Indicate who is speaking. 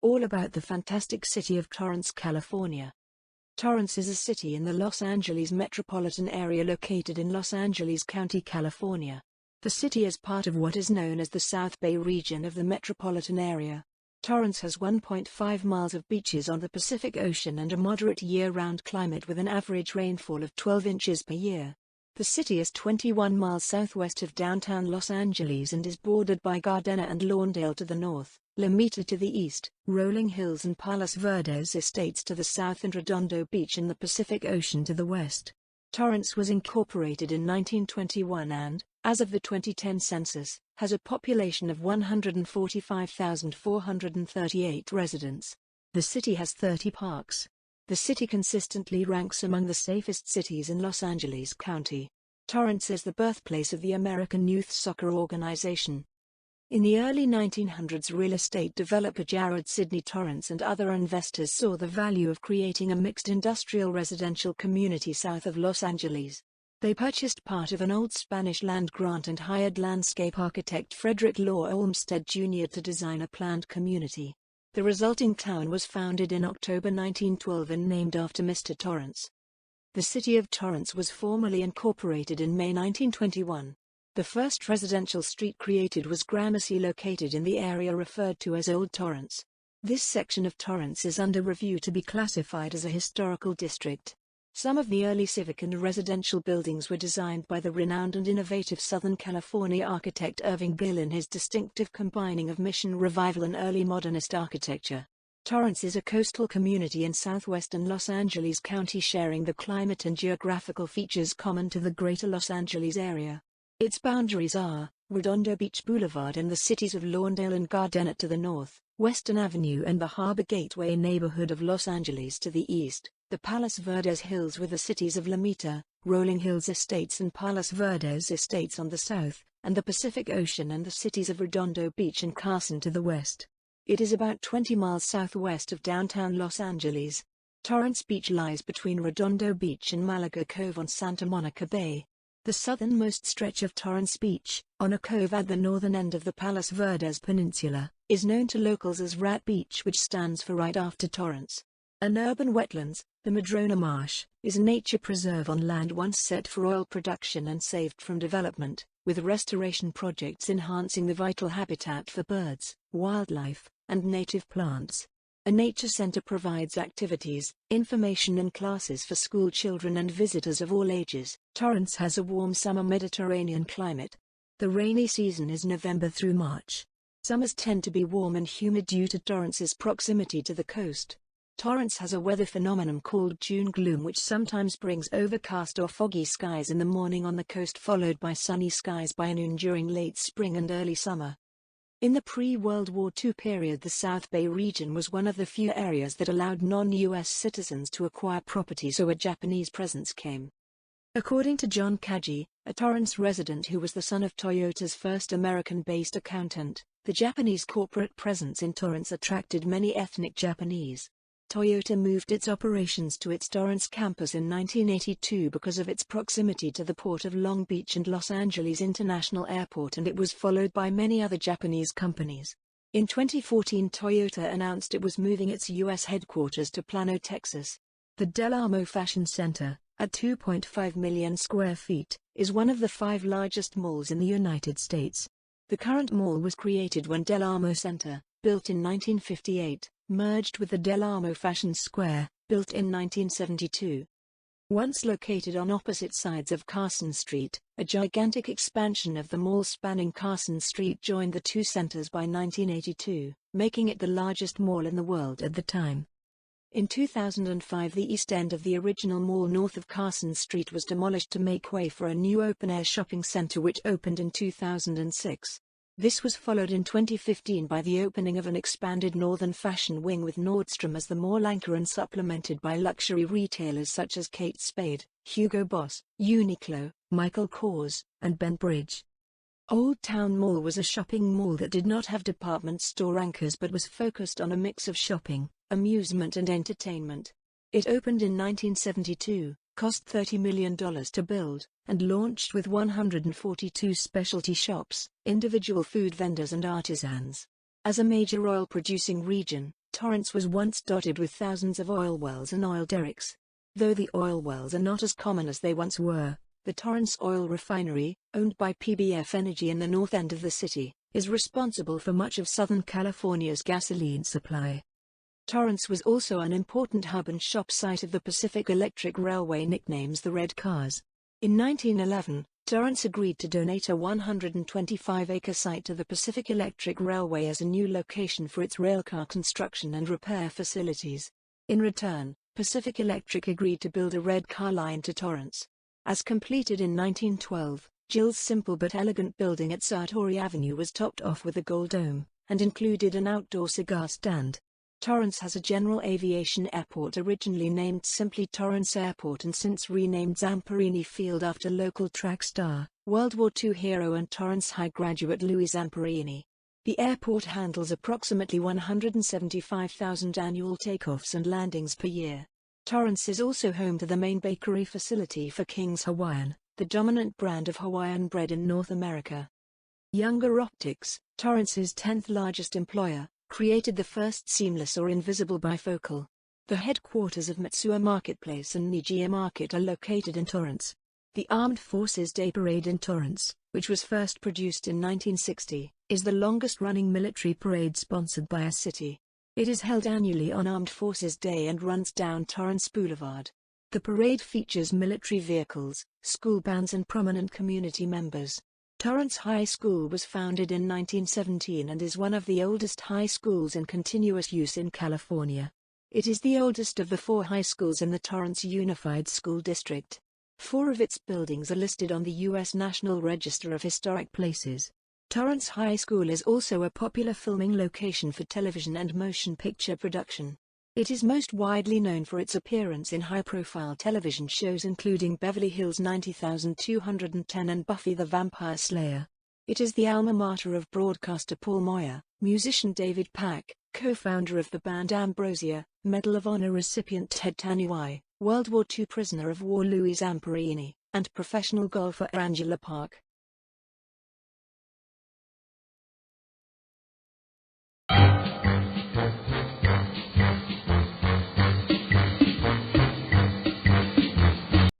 Speaker 1: all about the fantastic city of Torrance, California. Torrance is a city in the Los Angeles metropolitan area located in Los Angeles County, California. The city is part of what is known as the South Bay region of the metropolitan area. Torrance has 1.5 miles of beaches on the Pacific Ocean and a moderate year-round climate with an average rainfall of 12 inches per year. The city is 21 miles southwest of downtown Los Angeles and is bordered by Gardena and Lawndale to the north, Lomita to the east, Rolling Hills and Palos Verdes estates to the south and Redondo Beach in the Pacific Ocean to the west. Torrance was incorporated in 1921 and, as of the 2010 census, has a population of 145,438 residents. The city has 30 parks. The city consistently ranks among the safest cities in Los Angeles County. Torrance is the birthplace of the American Youth Soccer Organization. In the early 1900s, real estate developer Jared Sidney Torrance and other investors saw the value of creating a mixed industrial residential community south of Los Angeles. They purchased part of an old Spanish land grant and hired landscape architect Frederick Law Olmsted Jr. to design a planned community. The resulting town was founded in October 1912 and named after Mr. Torrance. The city of Torrance was formally incorporated in May 1921. The first residential street created was Gramercy, located in the area referred to as Old Torrance. This section of Torrance is under review to be classified as a historical district. Some of the early civic and residential buildings were designed by the renowned and innovative Southern California architect Irving Gill in his distinctive combining of Mission Revival and early modernist architecture. Torrance is a coastal community in southwestern Los Angeles County, sharing the climate and geographical features common to the greater Los Angeles area. Its boundaries are Redondo Beach Boulevard and the cities of Lawndale and Gardena to the north, Western Avenue and the Harbor Gateway neighborhood of Los Angeles to the east, the Palos Verdes Hills with the cities of Lomita, Rolling Hills Estates and Palos Verdes Estates on the south, and the Pacific Ocean and the cities of Redondo Beach and Carson to the west. It is about 20 miles southwest of downtown Los Angeles. Torrance Beach lies between Redondo Beach and Malaga Cove on Santa Monica Bay. The southernmost stretch of Torrance Beach, on a cove at the northern end of the Palos Verdes Peninsula, is known to locals as Rat Beach, which stands for right after Torrance. An urban wetlands, the Madrona Marsh, is a nature preserve on land once set for oil production and saved from development, with restoration projects enhancing the vital habitat for birds, wildlife, and native plants. A nature center provides activities, information and classes for school children and visitors of all ages. Torrance has a warm summer Mediterranean climate. The rainy season is November through March. Summers tend to be warm and humid due to Torrance's proximity to the coast. Torrance has a weather phenomenon called June gloom, which sometimes brings overcast or foggy skies in the morning on the coast, followed by sunny skies by noon during late spring and early summer. In the pre-World War II period, the South Bay region was one of the few areas that allowed non-U.S. citizens to acquire property, so a Japanese presence came. According to John Kaji, a Torrance resident who was the son of Toyota's first American-based accountant, the Japanese corporate presence in Torrance attracted many ethnic Japanese. Toyota moved its operations to its Torrance campus in 1982 because of its proximity to the port of Long Beach and Los Angeles International Airport, and it was followed by many other Japanese companies. In 2014, Toyota announced it was moving its U.S. headquarters to Plano, Texas. The Del Amo Fashion Center, at 2.5 million square feet, is one of the 5 largest malls in the United States. The current mall was created when Del Amo Center, built in 1958, merged with the Del Amo Fashion Square, built in 1972. Once located on opposite sides of Carson Street, a gigantic expansion of the mall spanning Carson Street joined the two centers by 1982, making it the largest mall in the world at the time. In 2005, the east end of the original mall north of Carson Street was demolished to make way for a new open-air shopping center which opened in 2006. This was followed in 2015 by the opening of an expanded northern fashion wing with Nordstrom as the mall anchor and supplemented by luxury retailers such as Kate Spade, Hugo Boss, Uniqlo, Michael Kors, and Ben Bridge. Old Town Mall was a shopping mall that did not have department store anchors but was focused on a mix of shopping, amusement and entertainment. It opened in 1972, cost $30 million to build, and launched with 142 specialty shops, individual food vendors and artisans. As a major oil-producing region, Torrance was once dotted with thousands of oil wells and oil derricks. Though the oil wells are not as common as they once were, the Torrance Oil Refinery, owned by PBF Energy in the north end of the city, is responsible for much of Southern California's gasoline supply. Torrance was also an important hub and shop site of the Pacific Electric Railway, nicknamed the Red Cars. In 1911, Torrance agreed to donate a 125-acre site to the Pacific Electric Railway as a new location for its railcar construction and repair facilities. In return, Pacific Electric agreed to build a red car line to Torrance. As completed in 1912, Gill's simple but elegant building at Sartori Avenue was topped off with a gold dome, and included an outdoor cigar stand. Torrance has a general aviation airport originally named simply Torrance Airport and since renamed Zamperini Field after local track star, World War II hero and Torrance High graduate Louis Zamperini. The airport handles approximately 175,000 annual takeoffs and landings per year. Torrance is also home to the main bakery facility for King's Hawaiian, the dominant brand of Hawaiian bread in North America. Younger Optics, Torrance's 10th largest employer, created the first seamless or invisible bifocal. The headquarters of Matsuo Marketplace and Nijiya Market are located in Torrance. The Armed Forces Day Parade in Torrance, which was first produced in 1960, is the longest-running military parade sponsored by a city. It is held annually on Armed Forces Day and runs down Torrance Boulevard. The parade features military vehicles, school bands and prominent community members. Torrance High School was founded in 1917 and is one of the oldest high schools in continuous use in California. It is the oldest of the 4 high schools in the Torrance Unified School District. 4 of its buildings are listed on the U.S. National Register of Historic Places. Torrance High School is also a popular filming location for television and motion picture production. It is most widely known for its appearance in high-profile television shows including Beverly Hills 90210 and Buffy the Vampire Slayer. It is the alma mater of broadcaster Paul Moyer, musician David Pack, co-founder of the band Ambrosia, Medal of Honor recipient Ted Tanuai, World War II prisoner of war Louis Zamperini, and professional golfer Angela Park.